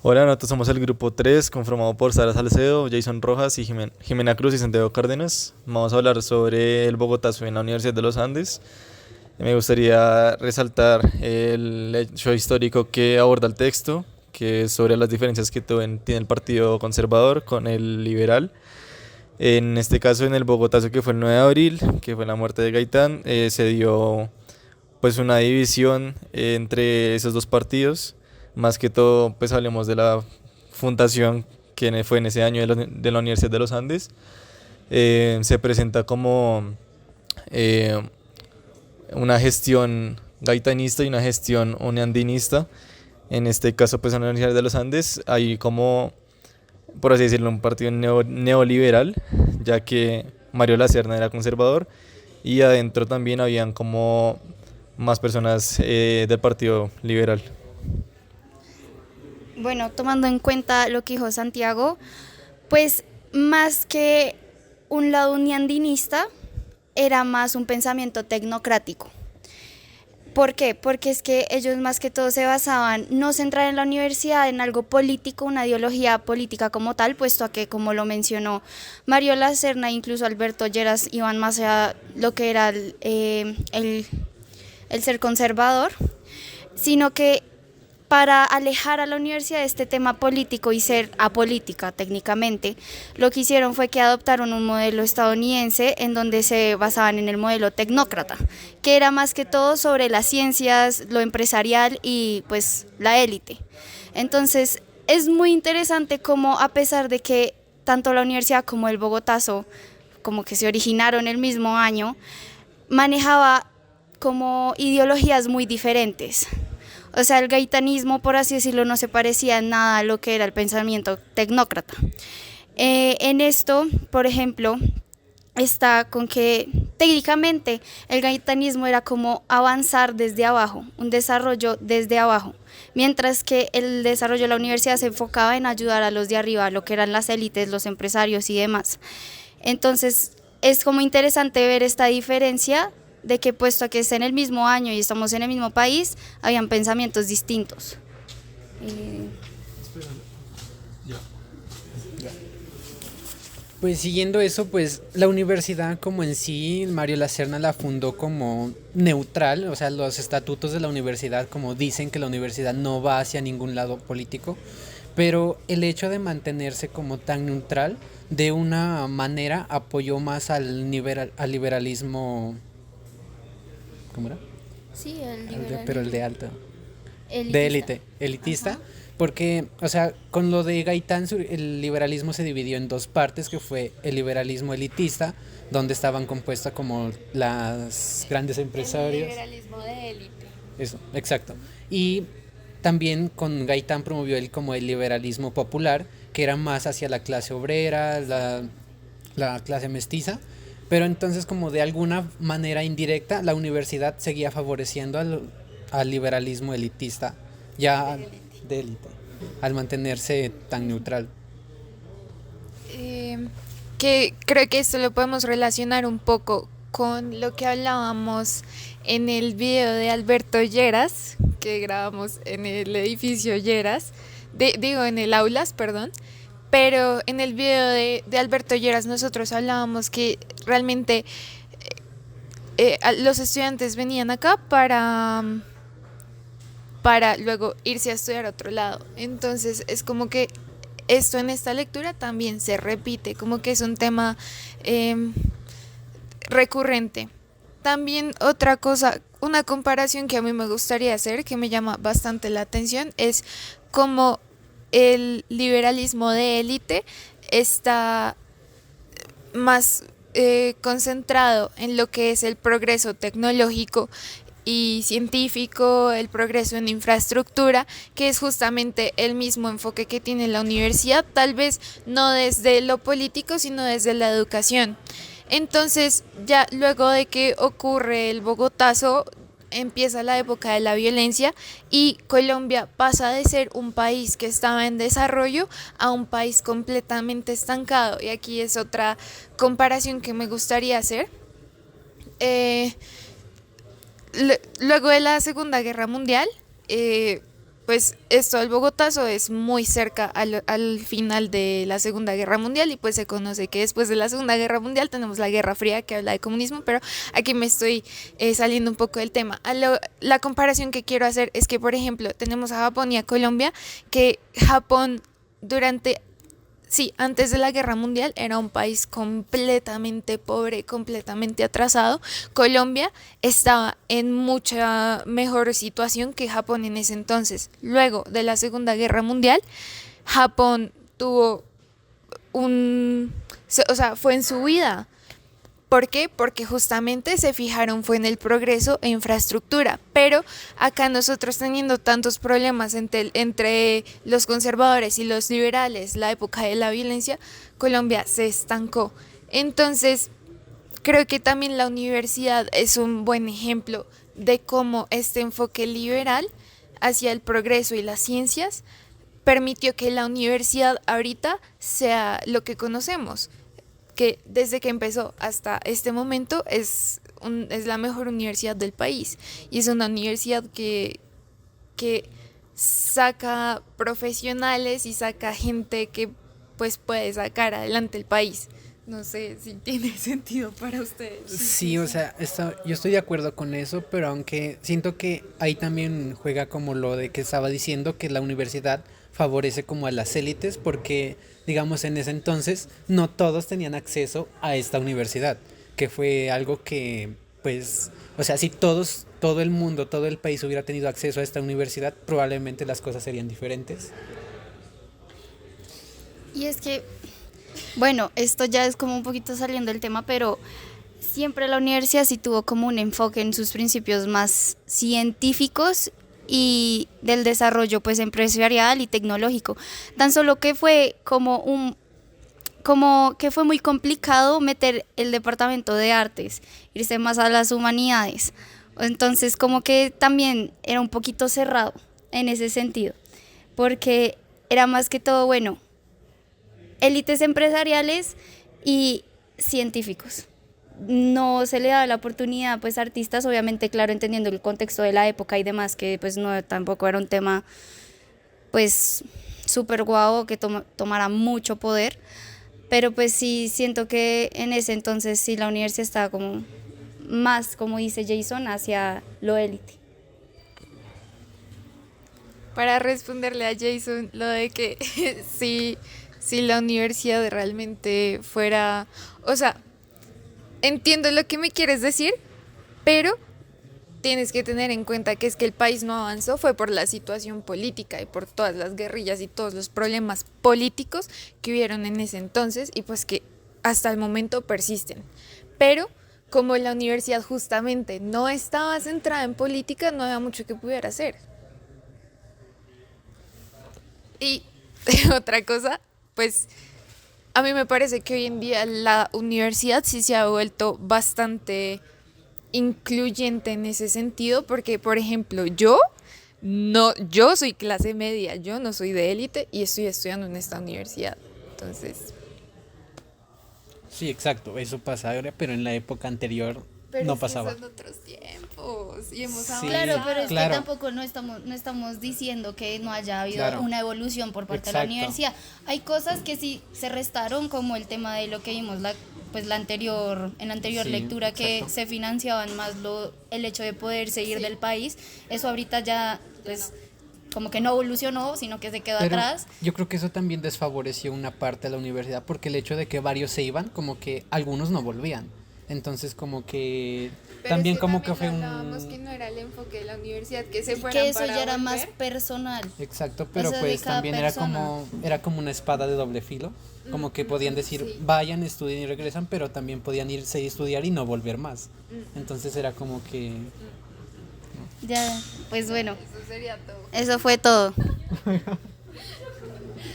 Hola, nosotros somos el grupo 3, conformado por Sara Salcedo, Jason Rojas y Jimena Cruz y Santiago Cárdenas. Vamos a hablar sobre el Bogotazo en la Universidad de los Andes. Me gustaría resaltar el hecho histórico que aborda el texto, que es sobre las diferencias que tiene el Partido Conservador con el liberal. En este caso, en el Bogotazo que fue el 9 de abril, que fue la muerte de Gaitán, se dio pues una división entre esos dos partidos. Más que todo, pues hablemos de la fundación que fue en ese año de la Universidad de los Andes. Se presenta como eh, una gestión gaitanista y una gestión uniandinista. En este caso, pues en la Universidad de los Andes hay como, por así decirlo, un partido neoliberal, ya que Mario Lacerna era conservador y adentro también habían como más personas del Partido Liberal. Bueno, tomando en cuenta lo que dijo Santiago, pues más que un lado uniandinista, era más un pensamiento tecnocrático. ¿Por qué? Porque es que ellos más que todo se basaban no centrar en la universidad en algo político, una ideología política como tal, puesto a que, como lo mencionó Mario Lacerna, incluso Alberto Lleras, iban más allá lo que era el ser conservador, sino que para alejar a la universidad de este tema político y ser apolítica técnicamente, lo que hicieron fue que adoptaron un modelo estadounidense en donde se basaban en el modelo tecnócrata, que era más que todo sobre las ciencias, lo empresarial y pues la élite. Entonces es muy interesante cómo a pesar de que tanto la universidad como el Bogotazo como que se originaron el mismo año, manejaba como ideologías muy diferentes. O sea, el gaitanismo, por así decirlo, no se parecía en nada a lo que era el pensamiento tecnócrata. En esto, por ejemplo, está con que técnicamente el gaitanismo era como avanzar desde abajo, un desarrollo desde abajo, mientras que el desarrollo de la universidad se enfocaba en ayudar a los de arriba, lo que eran las élites, los empresarios y demás. Entonces, es como interesante ver esta diferencia de que puesto a que está en el mismo año y estamos en el mismo país, habían pensamientos distintos. Eh, Pues siguiendo eso, pues la universidad como en sí, Mario Lacerna la fundó como neutral, o sea, los estatutos de la universidad como dicen que la universidad no va hacia ningún lado político, pero el hecho de mantenerse como tan neutral, de una manera apoyó más al liberalismo, ¿cómo era? sí, el Pero el liberalismo de alta. De elitista. élite, elitista, Ajá. porque, o sea, con lo de Gaitán el liberalismo se dividió en dos partes, que fue el liberalismo elitista, donde estaban compuestas como las grandes El empresarios, liberalismo de élite. eso, exacto, y también con Gaitán promovió como el liberalismo popular, que era más hacia la clase obrera, la clase mestiza, pero entonces como de alguna manera indirecta la universidad seguía favoreciendo al liberalismo elitista, De ya élite. de élite, al mantenerse tan neutral. Eh, que creo que esto lo podemos relacionar un poco con lo que hablábamos en el video de Alberto Lleras, que grabamos en el edificio Lleras, digo en el aulas, perdón, pero en el video de Alberto Lleras nosotros hablábamos que realmente los estudiantes venían acá para luego irse a estudiar a otro lado. Entonces es como que esto en esta lectura también se repite, como que es un tema eh, recurrente. También otra cosa, una comparación que a mí me gustaría hacer, que me llama bastante la atención, es cómo el liberalismo de élite está más concentrado en lo que es el progreso tecnológico y científico, el progreso en infraestructura, que es justamente el mismo enfoque que tiene la universidad, tal vez no desde lo político, sino desde la educación. Entonces, ya luego de que ocurre el Bogotazo, empieza la época de la violencia y Colombia pasa de ser un país que estaba en desarrollo a un país completamente estancado. Y aquí es otra comparación que me gustaría hacer. Eh, Luego de la Segunda Guerra Mundial, eh, pues esto del Bogotazo es muy cerca al final de la Segunda Guerra Mundial, y pues se conoce que después de la Segunda Guerra Mundial tenemos la Guerra Fría, que habla de comunismo, pero aquí me estoy saliendo un poco del tema. La comparación que quiero hacer es que, por ejemplo, tenemos a Japón y a Colombia, que Japón durante... Sí, antes de la Guerra Mundial era un país completamente pobre, completamente atrasado. Colombia estaba en mucha mejor situación que Japón en ese entonces. Luego de la Segunda Guerra Mundial, Japón tuvo fue en su vida. ¿Por qué? Porque justamente se fijaron fue en el progreso e infraestructura, pero acá nosotros teniendo tantos problemas entre los conservadores y los liberales, la época de la violencia, Colombia se estancó. Entonces, creo que también la universidad es un buen ejemplo de cómo este enfoque liberal hacia el progreso y las ciencias permitió que la universidad ahorita sea lo que conocemos, que desde que empezó hasta este momento es la mejor universidad del país, y es una universidad que saca profesionales y saca gente que pues puede sacar adelante el país. No sé si tiene sentido para ustedes. Sí, o sea, yo estoy de acuerdo con eso, pero aunque siento que ahí también juega como lo de que estaba diciendo, que la universidad favorece como a las élites, porque digamos en ese entonces no todos tenían acceso a esta universidad, que fue algo que pues, o sea, si todo el mundo, todo el país hubiera tenido acceso a esta universidad, probablemente las cosas serían diferentes. Y es que, bueno, esto ya es como un poquito saliendo del tema, pero siempre la universidad sí tuvo como un enfoque en sus principios más científicos y del desarrollo pues empresarial y tecnológico. Tan solo que fue como que fue muy complicado meter el departamento de artes, irse más a las humanidades. Entonces como que también era un poquito cerrado en ese sentido, porque era más que todo, bueno, élites empresariales y científicos. No se le daba la oportunidad pues a artistas, obviamente, claro, entendiendo el contexto de la época y demás, que pues no, tampoco era un tema pues súper guau que tomara mucho poder, pero pues sí siento que en ese entonces sí la universidad estaba como más, como dice Jason, hacia lo élite. Para responderle a Jason lo de que si la universidad realmente fuera, o sea, entiendo lo que me quieres decir, pero tienes que tener en cuenta que es que el país no avanzó fue por la situación política y por todas las guerrillas y todos los problemas políticos que hubieron en ese entonces, y pues que hasta el momento persisten. Pero como la universidad justamente no estaba centrada en política, no había mucho que pudiera hacer. Y otra cosa, pues a mí me parece que hoy en día la universidad sí se ha vuelto bastante incluyente en ese sentido, porque por ejemplo yo soy clase media, yo no soy de élite y estoy estudiando en esta universidad. Entonces, Sí, exacto, eso pasa ahora, pero en la época anterior pero no es que pasaba. son otros tiempos y hemos Sí, avanzado. Claro, pero es claro. que tampoco no estamos diciendo que no haya habido Claro. una evolución por parte de la Exacto. universidad. Hay cosas que sí se restaron, como el tema de lo que vimos en la anterior Sí, lectura, que exacto. se financiaban más el hecho de poder seguir del país. Eso ahorita ya pues como que no evolucionó, sino que se quedó Pero atrás. yo creo que eso también desfavoreció una parte de la universidad, porque el hecho de que varios se iban, como que algunos no volvían. Entonces como que Pero también es que como que también fue hablábamos que un... no era el enfoque de la universidad, que se fueran Que eso para ya era más volver. personal. Exacto, pero sea, de pues cada también persona. era como una espada de doble filo, como que podían decir sí. vayan, estudien y regresan, pero también podían irse y estudiar y no volver más. Entonces era como que... Ya, pues bueno, Eso sería todo. eso fue todo.